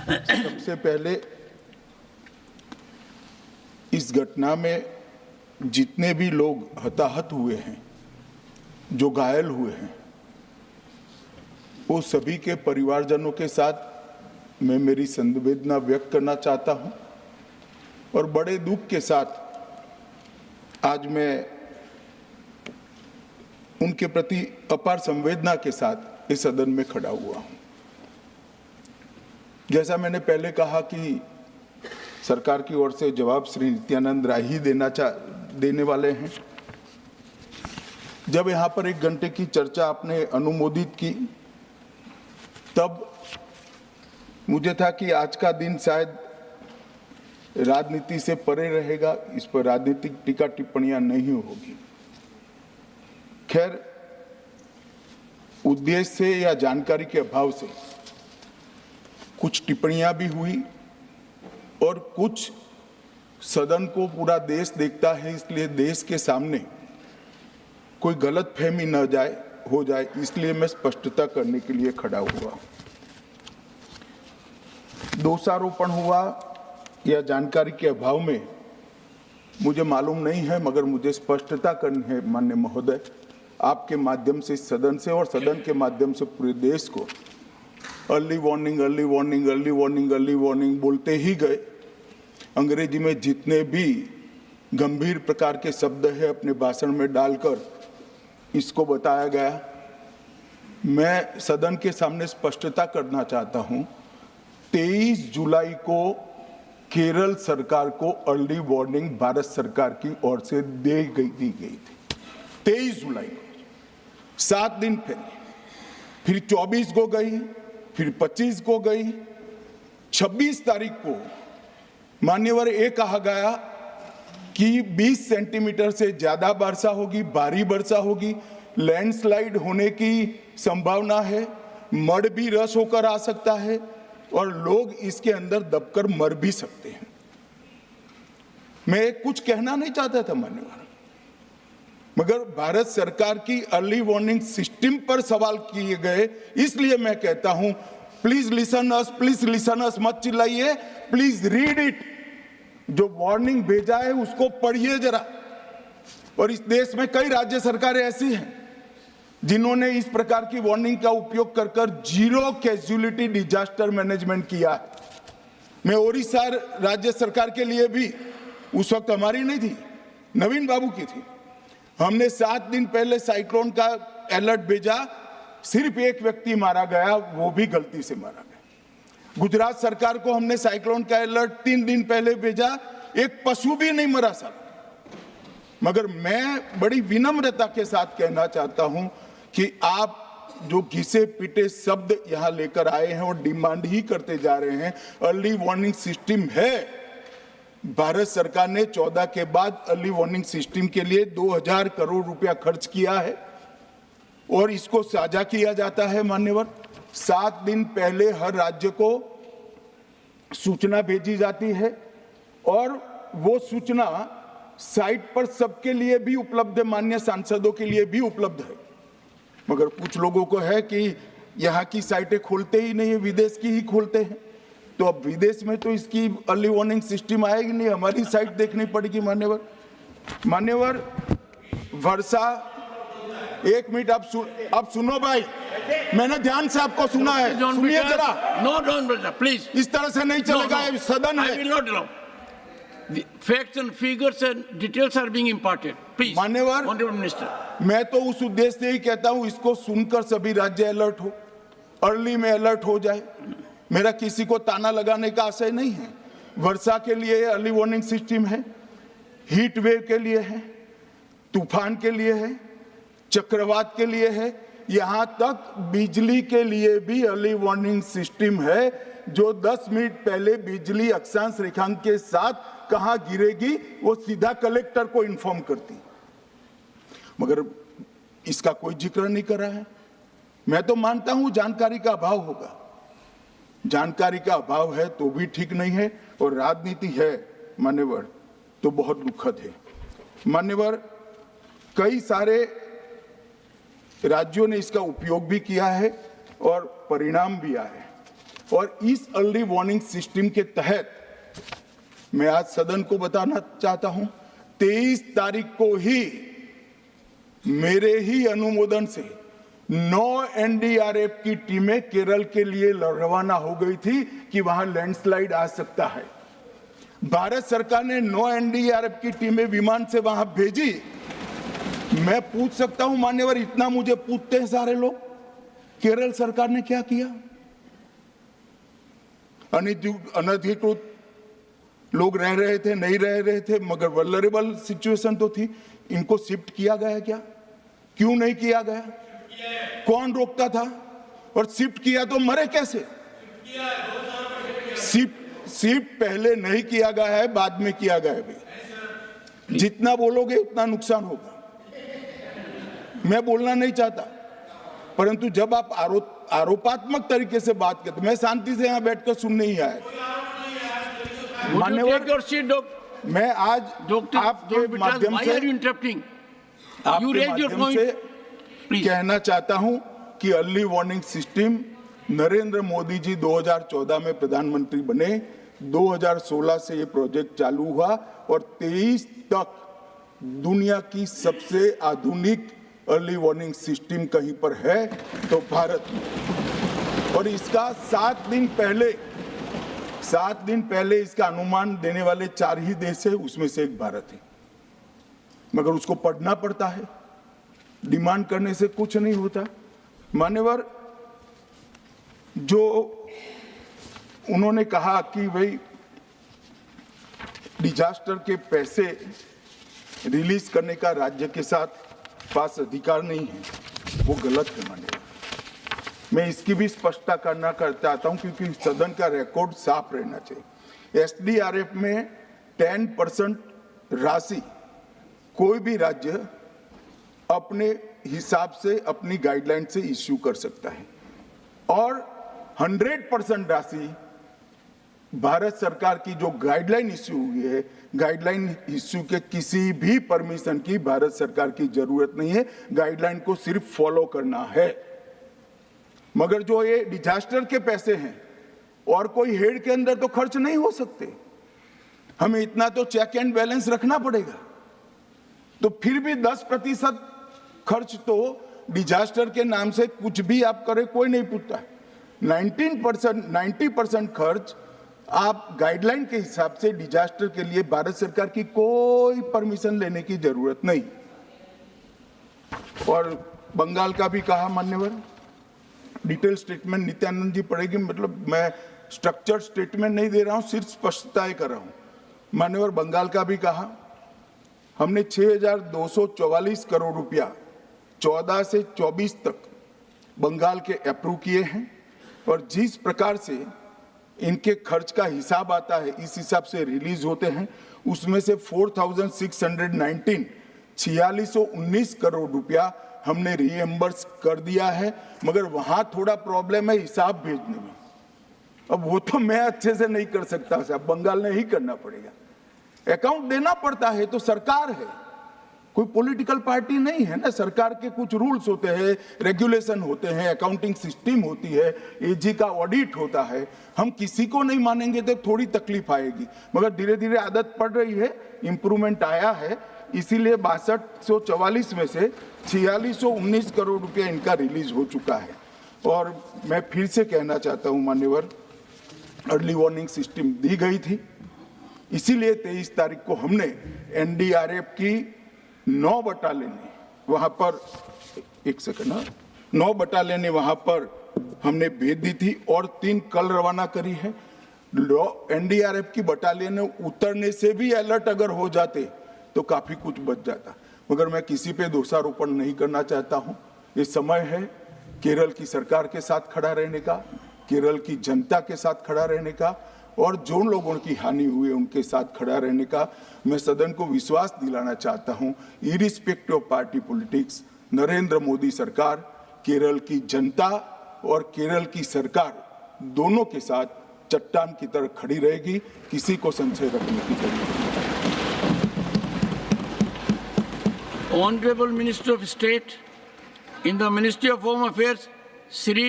सबसे पहले इस घटना में जितने भी लोग हताहत हुए हैं, जो घायल हुए हैं, वो सभी के परिवारजनों के साथ मैं मेरी संवेदना व्यक्त करना चाहता हूं और बड़े दुख के साथ आज मैं उनके प्रति अपार संवेदना के साथ इस सदन में खड़ा हुआ हूं। जैसा मैंने पहले कहा कि सरकार की ओर से जवाब श्री नित्यानंद राय ही देने वाले हैं। जब यहाँ पर 1 घंटे की चर्चा आपने अनुमोदित की, तब मुझे था कि आज का दिन शायद राजनीति से परे रहेगा, इस पर राजनीतिक टीका टिप्पणियां नहीं होगी। खैर, उद्देश्य से या जानकारी के अभाव से कुछ टिप्पणियां भी हुई और कुछ सदन को पूरा देश देखता है, इसलिए देश के सामने कोई गलतफहमी न हो जाए, इसलिए मैं स्पष्टता करने के लिए खड़ा हुआ। दोषारोपण हुआ या जानकारी के अभाव में मुझे मालूम नहीं है, मगर मुझे स्पष्टता करनी है माननीय महोदय, आपके माध्यम से, सदन से और सदन के माध्यम से पूरे देश को। Early warning, early warning, early warning, early warning बोलते ही गए। अंग्रेजी में जितने भी गंभीर प्रकार के शब्द है अपने भाषण में डालकर इसको बताया गया। मैं सदन के सामने स्पष्टता करना चाहता हूं, 23 जुलाई को केरल सरकार को अर्ली वार्निंग भारत सरकार की ओर से दी गई थी। 23 जुलाई को, 7 दिन पहले, फिर 24 को गई, फिर 25 को गई, 26 तारीख को मान्यवर ये कहा गया कि 20 सेंटीमीटर से ज्यादा वर्षा होगी, भारी वर्षा होगी, लैंडस्लाइड होने की संभावना है, मड भी रस होकर आ सकता है और लोग इसके अंदर दबकर मर भी सकते हैं। मैं कुछ कहना नहीं चाहता था मान्यवर, मगर भारत सरकार की अर्ली वार्निंग सिस्टम पर सवाल किए गए, इसलिए मैं कहता हूं please listen us, please listen अस, मत चिल्लाइए, प्लीज रीड इट। जो वार्निंग भेजा है उसको पढ़िए जरा। और इस देश में कई राज्य सरकारें ऐसी हैं जिन्होंने इस प्रकार की वार्निंग का उपयोग कर कर जीरो कैजुअलिटी डिजास्टर मैनेजमेंट किया है। मैं ओडिशा राज्य सरकार के लिए भी, उस वक्त हमारी नहीं थी, नवीन बाबू की थी, हमने 7 दिन पहले साइक्लोन का अलर्ट भेजा, सिर्फ एक व्यक्ति मारा गया, वो भी गलती से मारा गया। गुजरात सरकार को हमने साइक्लोन का अलर्ट 3 दिन पहले भेजा, एक पशु भी नहीं मरा साहब। मगर मैं बड़ी विनम्रता के साथ कहना चाहता हूं कि आप जो घिसे पिटे शब्द यहां लेकर आए हैं और डिमांड ही करते जा रहे हैं, अर्ली वार्निंग सिस्टम है। भारत सरकार ने 14 के बाद अर्ली वार्निंग सिस्टम के लिए 2000 करोड़ रुपया खर्च किया है और इसको साझा किया जाता है मान्यवर। 7 दिन पहले हर राज्य को सूचना भेजी जाती है और वो सूचना साइट पर सबके लिए भी उपलब्ध है, मान्य सांसदों के लिए भी उपलब्ध है। मगर कुछ लोगों को है कि यहाँ की साइटें खोलते ही नहीं है, विदेश की ही खोलते हैं। तो अब विदेश में तो इसकी अर्ली वार्निंग सिस्टम आएगी नहीं, हमारी साइट देखनी पड़ेगी मान्यवर। मान्यवर, वर्षा, 1 मिनट आप सुनो भाई, मैंने ध्यान से आपको सुना है, सुनिए जरा। नो डोंट प्लीज, इस तरह से नहीं चलेगा, ये सदन है। The facts and figures and details are being imparted. Please, मान्यवर, Honorable Minister. मैं तो उस उद्देश्य से ही कहता हूं इसको सुनकर सभी राज्य अलर्ट हो, अर्ली में अलर्ट हो जाए। मेरा किसी को ताना लगाने का आशय नहीं है। वर्षा के लिए अर्ली वार्निंग सिस्टम है, हीट वेव के लिए है, तूफान के लिए है, चक्रवात के लिए है, यहां तक बिजली के लिए भी अर्ली वार्निंग सिस्टम है, जो 10 मिनट पहले बिजली अक्षांश रेखांक के साथ कहां गिरेगी वो सीधा कलेक्टर को इन्फॉर्म करती, मगर इसका कोई जिक्र नहीं कर रहा है। मैं तो मानता हूं जानकारी का अभाव होगा, जानकारी का अभाव है तो भी ठीक नहीं है, और राजनीति है मान्यवर तो बहुत दुखद है। मान्यवर, कई सारे राज्यों ने इसका उपयोग भी किया है और परिणाम भी आए। और इस अर्ली वार्निंग सिस्टम के तहत मैं आज सदन को बताना चाहता हूं, 23 तारीख को ही मेरे ही अनुमोदन से 9 एनडीआरएफ की टीमें केरल के लिए रवाना हो गई थी कि वहां लैंडस्लाइड आ सकता है। भारत सरकार ने 9 एनडीआरएफ की टीमें विमान से वहां भेजी। मैं पूछ सकता हूं मान्यवर, इतना मुझे पूछते हैं सारे लोग, केरल सरकार ने क्या किया? अनधिकृत लोग रह रहे थे, नहीं रह रहे थे, मगर वल्नरेबल सिचुएशन तो थी। इनको शिफ्ट किया गया क्या? क्यों नहीं किया गया? कौन रोकता था? और शिफ्ट किया तो मरे कैसे? शिफ्ट पहले नहीं किया गया है, बाद में किया गया है। जितना बोलोगे उतना नुकसान होगा। मैं बोलना नहीं चाहता, परंतु जब आप आरोपात्मक तरीके से बात करते, मैं शांति से यहां बैठकर सुनने ही आया। मान्यवर, मैं आज आपके माध्यम से कहना चाहता हूं कि early warning system Narendra Modi ji 2014 में प्रधानमंत्री बने, 2016 से ये प्रोजेक्ट चालू हुआ और 23 तक दुनिया की सबसे आधुनिक अर्ली वार्निंग सिस्टम कहीं पर है तो भारत में। और इसका 7 दिन पहले इसका अनुमान देने वाले 4 ही देश है, उसमें से एक भारत है। मगर उसको पढ़ना पड़ता है, डिमांड करने से कुछ नहीं होता। मान्यवर, जो उन्होंने कहा कि भाई डिजास्टर के पैसे रिलीज करने का राज्य के साथ पास अधिकार नहीं है, वो गलत है। मान्यवर, मैं इसकी भी स्पष्टता करना चाहता हूं क्योंकि सदन का रिकॉर्ड साफ रहना चाहिए। एसडीआरएफ में 10% राशि कोई भी राज्य अपने हिसाब से, अपनी गाइडलाइन से इश्यू कर सकता है और 100% राशि भारत सरकार की जो गाइडलाइन इश्यू हुई है, गाइडलाइन इश्यू के किसी भी परमिशन की भारत सरकार की जरूरत नहीं है, गाइडलाइन को सिर्फ फॉलो करना है। मगर जो ये डिजास्टर के पैसे हैं और कोई हेड के अंदर तो खर्च नहीं हो सकते, हमें इतना तो चेक एंड बैलेंस रखना पड़ेगा। तो फिर भी 10% खर्च तो डिजास्टर के नाम से कुछ भी आप करें कोई नहीं पूछता। 90% खर्च आप गाइडलाइन के हिसाब से डिजास्टर के लिए भारत सरकार की कोई परमिशन लेने की जरूरत नहीं। और बंगाल का भी कहा मान्यवर, डिटेल स्टेटमेंट नित्यानंद जी पढ़ेगी, मतलब मैं स्ट्रक्चर्ड स्टेटमेंट नहीं दे रहा हूं, सिर्फ स्पष्टताएं कर रहा हूं। मान्यवर, बंगाल का भी कहा, हमने 6,244 करोड़ रुपया 14 से 24 तक बंगाल के अप्रूव किए हैं और जिस प्रकार से इनके खर्च का हिसाब आता है इस हिसाब से रिलीज होते हैं। उसमें से 4,619 4619 करोड़ रुपया हमने रीएम्बर्स कर दिया है, मगर वहां थोड़ा प्रॉब्लम है हिसाब भेजने में। अब वो तो मैं अच्छे से नहीं कर सकता साहब, बंगाल ने ही करना पड़ेगा। अकाउंट देना पड़ता है तो सरकार है, कोई पॉलिटिकल पार्टी नहीं है ना। सरकार के कुछ रूल्स होते हैं, रेगुलेशन होते हैं, अकाउंटिंग सिस्टम होती है, एजी का ऑडिट होता है। हम किसी को नहीं मानेंगे तो थोड़ी तकलीफ आएगी, मगर धीरे धीरे आदत पड़ रही है, इंप्रूवमेंट आया है। इसीलिए 6244 में से 4619 करोड़ रुपया इनका रिलीज हो चुका है। और मैं फिर से कहना चाहता हूं मान्यवर, अर्ली वार्निंग सिस्टम दी गई थी, इसीलिए 23 तारीख को हमने एनडीआरएफ की 9 बटालियन वहां पर 9 बटालियन वहां पर हमने भेज दी थी और 3 कल रवाना करी है। एनडीआरएफ की बटालियन उतरने से भी अलर्ट अगर हो जाते तो काफी कुछ बच जाता, मगर मैं किसी पे दोषारोपण नहीं करना चाहता हूं। ये समय है केरल की सरकार के साथ खड़ा रहने का, केरल की जनता के साथ खड़ा रहने का और जो लोगों की हानि हुई है उनके साथ खड़ा रहने का। मैं सदन को विश्वास दिलाना चाहता हूं, irrespective of party politics, Narendra Modi सरकार केरल की जनता और केरल की सरकार दोनों के साथ चट्टान की तरह खड़ी रहेगी, किसी को संशय रखने की जरूरत नहीं। Honorable Minister of State in the Ministry of Home Affairs, Shri